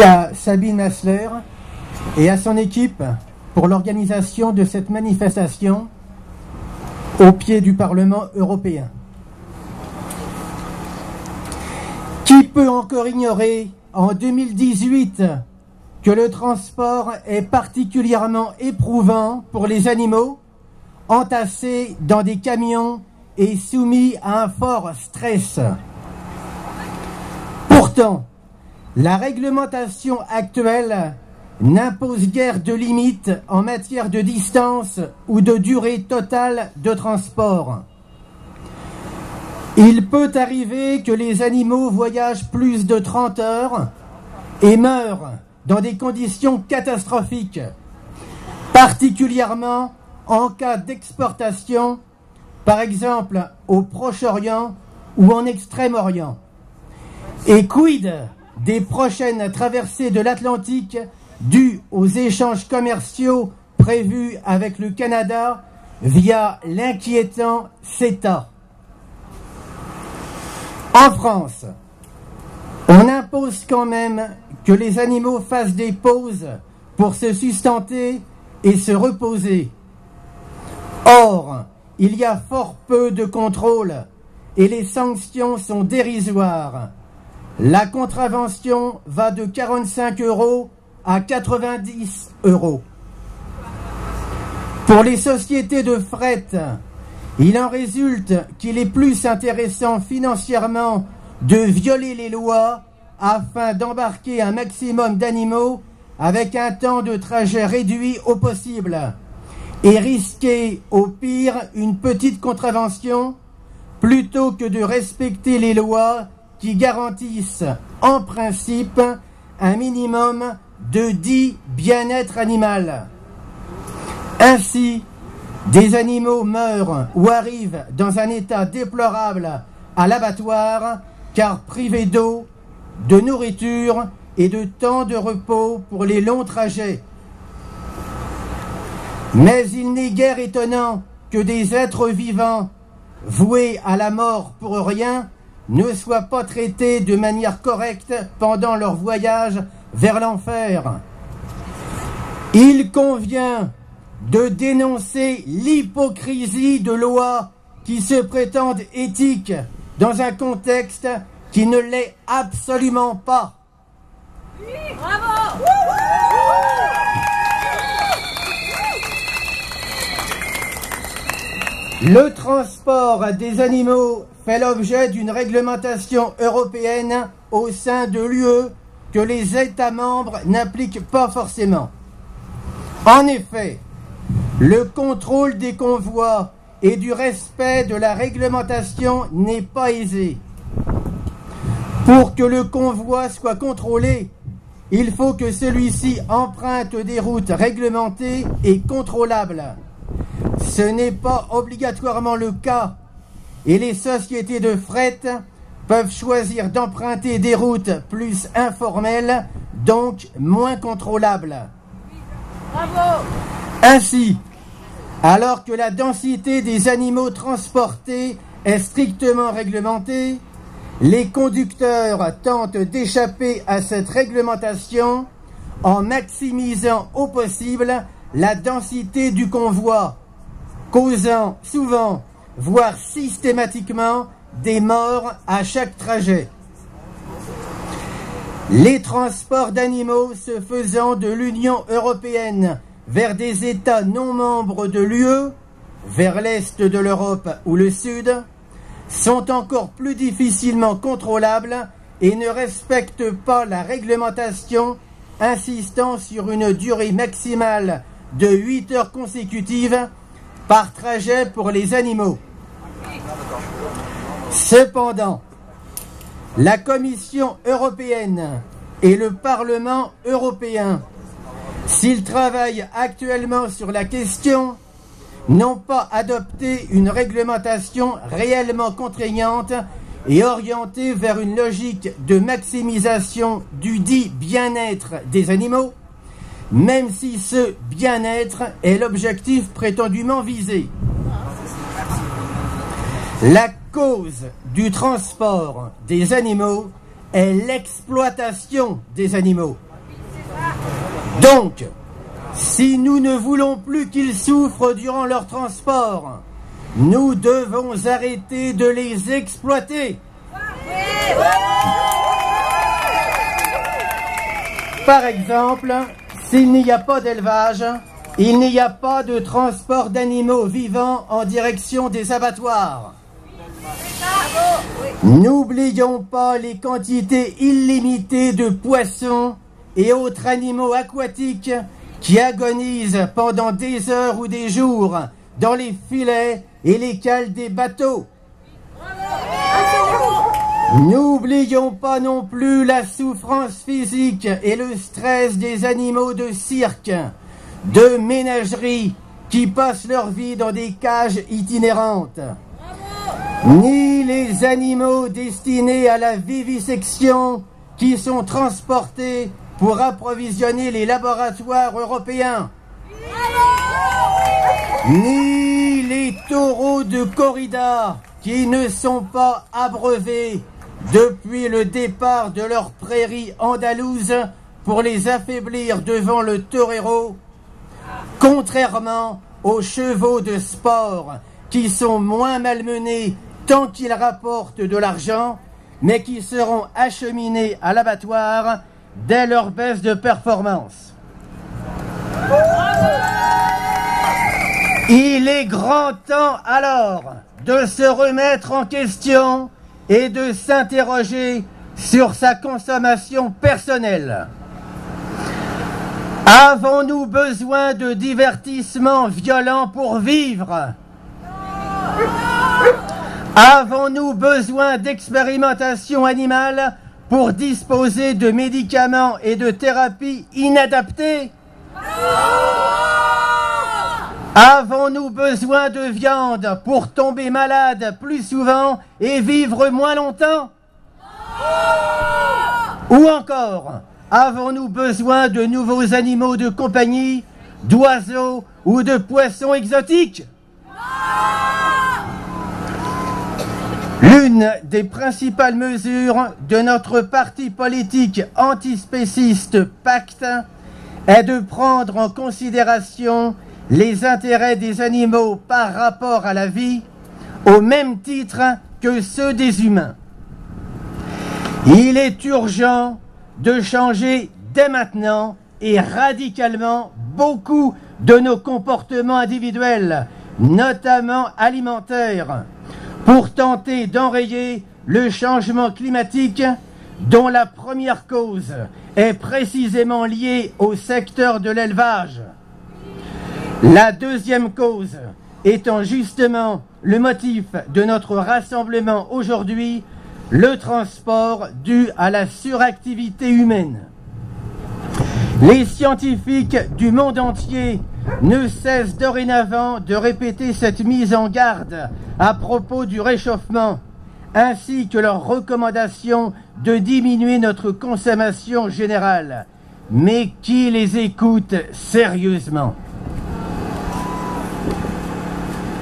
À Sabine Massler et à son équipe pour l'organisation de cette manifestation au pied du Parlement européen. Qui peut encore ignorer en 2018 que le transport est particulièrement éprouvant pour les animaux entassés dans des camions et soumis à un fort stress? Pourtant, la réglementation actuelle n'impose guère de limite en matière de distance ou de durée totale de transport. Il peut arriver que les animaux voyagent plus de 30 heures et meurent dans des conditions catastrophiques, particulièrement en cas d'exportation, par exemple au Proche-Orient ou en Extrême-Orient. Et quid des prochaines traversées de l'Atlantique dues aux échanges commerciaux prévus avec le Canada via l'inquiétant CETA. En France, on impose quand même que les animaux fassent des pauses pour se sustenter et se reposer. Or, il y a fort peu de contrôle et les sanctions sont dérisoires. La contravention va de 45 € à 90 €. Pour les sociétés de fret, il en résulte qu'il est plus intéressant financièrement de violer les lois afin d'embarquer un maximum d'animaux avec un temps de trajet réduit au possible et risquer au pire une petite contravention plutôt que de respecter les lois qui garantissent en principe un minimum de dit bien-être animal. Ainsi, des animaux meurent ou arrivent dans un état déplorable à l'abattoir car privés d'eau, de nourriture et de temps de repos pour les longs trajets. Mais il n'est guère étonnant que des êtres vivants voués à la mort pour rien ne soient pas traités de manière correcte pendant leur voyage vers l'enfer. Il convient de dénoncer l'hypocrisie de lois qui se prétendent éthiques dans un contexte qui ne l'est absolument pas. Oui, bravo! Le transport des animaux fait l'objet d'une réglementation européenne au sein de l'UE que les États membres n'appliquent pas forcément. En effet, le contrôle des convois et du respect de la réglementation n'est pas aisé. Pour que le convoi soit contrôlé, il faut que celui-ci emprunte des routes réglementées et contrôlables. Ce n'est pas obligatoirement le cas et les sociétés de fret peuvent choisir d'emprunter des routes plus informelles, donc moins contrôlables. Bravo! Ainsi, alors que la densité des animaux transportés est strictement réglementée, les conducteurs tentent d'échapper à cette réglementation en maximisant au possible la densité du convoi, causant souvent, voire systématiquement, des morts à chaque trajet. Les transports d'animaux se faisant de l'Union européenne vers des États non membres de l'UE, vers l'Est de l'Europe ou le Sud, sont encore plus difficilement contrôlables et ne respectent pas la réglementation insistant sur une durée maximale de 8 heures consécutives par trajet pour les animaux. Cependant, la Commission européenne et le Parlement européen, s'ils travaillent actuellement sur la question, n'ont pas adopté une réglementation réellement contraignante et orientée vers une logique de maximisation du dit bien-être des animaux, même si ce bien-être est l'objectif prétendument visé. La cause du transport des animaux est l'exploitation des animaux. Donc, si nous ne voulons plus qu'ils souffrent durant leur transport, nous devons arrêter de les exploiter. Par exemple, s'il n'y a pas d'élevage, il n'y a pas de transport d'animaux vivants en direction des abattoirs. N'oublions pas les quantités illimitées de poissons et autres animaux aquatiques qui agonisent pendant des heures ou des jours dans les filets et les cales des bateaux. N'oublions pas non plus la souffrance physique et le stress des animaux de cirque, de ménagerie qui passent leur vie dans des cages itinérantes, ni les animaux destinés à la vivisection qui sont transportés pour approvisionner les laboratoires européens, ni les taureaux de corrida qui ne sont pas abreuvés depuis le départ de leur prairie andalouse pour les affaiblir devant le torero, contrairement aux chevaux de sport qui sont moins malmenés tant qu'ils rapportent de l'argent, mais qui seront acheminés à l'abattoir dès leur baisse de performance. Il est grand temps alors de se remettre en question et de s'interroger sur sa consommation personnelle. Avons-nous besoin de divertissements violents pour vivre? Avons-nous besoin d'expérimentation animale pour disposer de médicaments et de thérapies inadaptées? Avons-nous besoin de viande pour tomber malade plus souvent et vivre moins longtemps? Ou encore, avons-nous besoin de nouveaux animaux de compagnie, d'oiseaux ou de poissons exotiques? L'une des principales mesures de notre parti politique antispéciste Pacte est de prendre en considération les intérêts des animaux par rapport à la vie, au même titre que ceux des humains. Il est urgent de changer dès maintenant et radicalement beaucoup de nos comportements individuels, notamment alimentaires, pour tenter d'enrayer le changement climatique dont la première cause est précisément liée au secteur de l'élevage. La deuxième cause étant justement le motif de notre rassemblement aujourd'hui, le transport dû à la suractivité humaine. Les scientifiques du monde entier ne cessent dorénavant de répéter cette mise en garde à propos du réchauffement, ainsi que leurs recommandations de diminuer notre consommation générale. Mais qui les écoute sérieusement?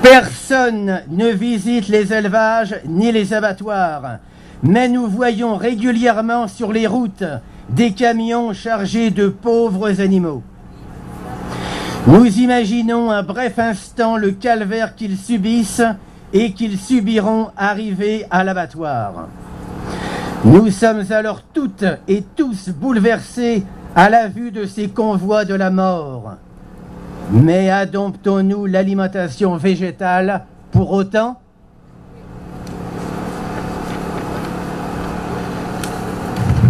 Personne ne visite les élevages ni les abattoirs, mais nous voyons régulièrement sur les routes des camions chargés de pauvres animaux. Nous imaginons un bref instant le calvaire qu'ils subissent et qu'ils subiront arrivés à l'abattoir. Nous sommes alors toutes et tous bouleversés à la vue de ces convois de la mort. Mais adoptons-nous l'alimentation végétale pour autant?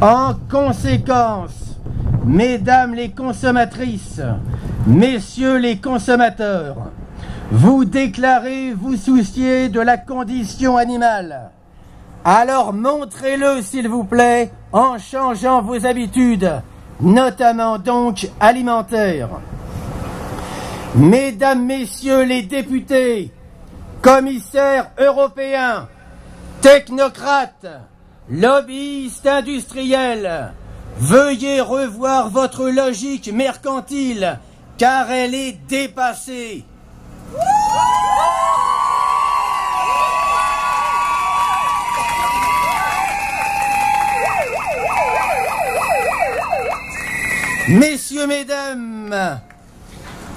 En conséquence, mesdames les consommatrices, messieurs les consommateurs, vous déclarez vous soucier de la condition animale. Alors montrez-le s'il vous plaît en changeant vos habitudes, notamment donc alimentaires. Mesdames, messieurs les députés, commissaires européens, technocrates, lobbyistes industriels, veuillez revoir votre logique mercantile, car elle est dépassée. Messieurs, mesdames,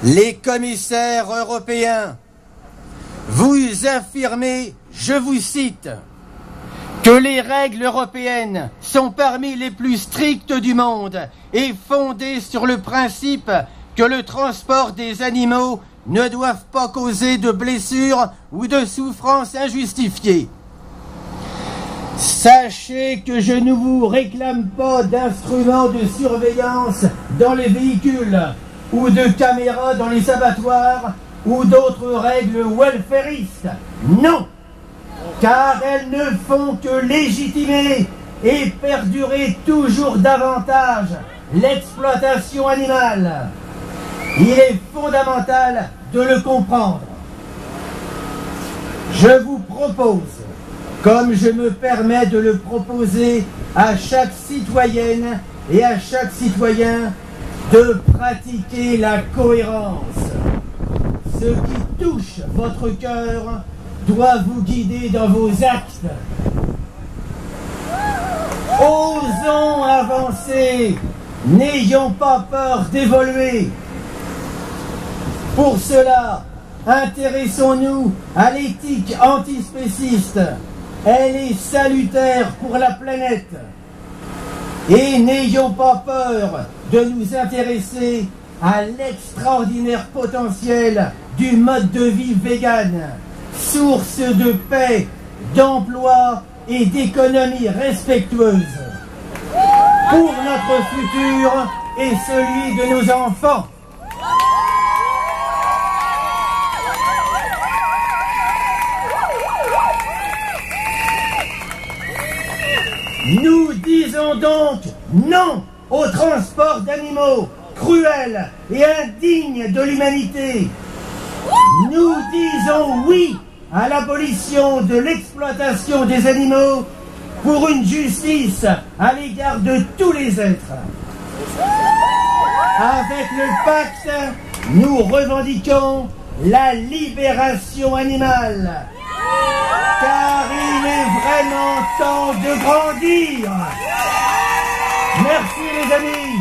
les commissaires européens, vous affirmez, je vous cite, que les règles européennes sont parmi les plus strictes du monde et fondées sur le principe que le transport des animaux ne doivent pas causer de blessures ou de souffrances injustifiées. Sachez que je ne vous réclame pas d'instruments de surveillance dans les véhicules ou de caméras dans les abattoirs ou d'autres règles welfaristes. Non, car elles ne font que légitimer et perdurer toujours davantage l'exploitation animale. Il est fondamental de le comprendre. Je vous propose, comme je me permets de le proposer à chaque citoyenne et à chaque citoyen, de pratiquer la cohérence. Ce qui touche votre cœur doit vous guider dans vos actes. Osons avancer, n'ayons pas peur d'évoluer. Pour cela, intéressons-nous à l'éthique antispéciste. Elle est salutaire pour la planète. Et n'ayons pas peur de nous intéresser à l'extraordinaire potentiel du mode de vie vegan, source de paix, d'emploi et d'économie respectueuse pour notre futur et celui de nos enfants. Nous disons donc non au transport d'animaux cruel et indigne de l'humanité. Nous disons oui à l'abolition de l'exploitation des animaux pour une justice à l'égard de tous les êtres. Avec le pacte, nous revendiquons la libération animale. Car il est vraiment temps de grandir. Merci les amis.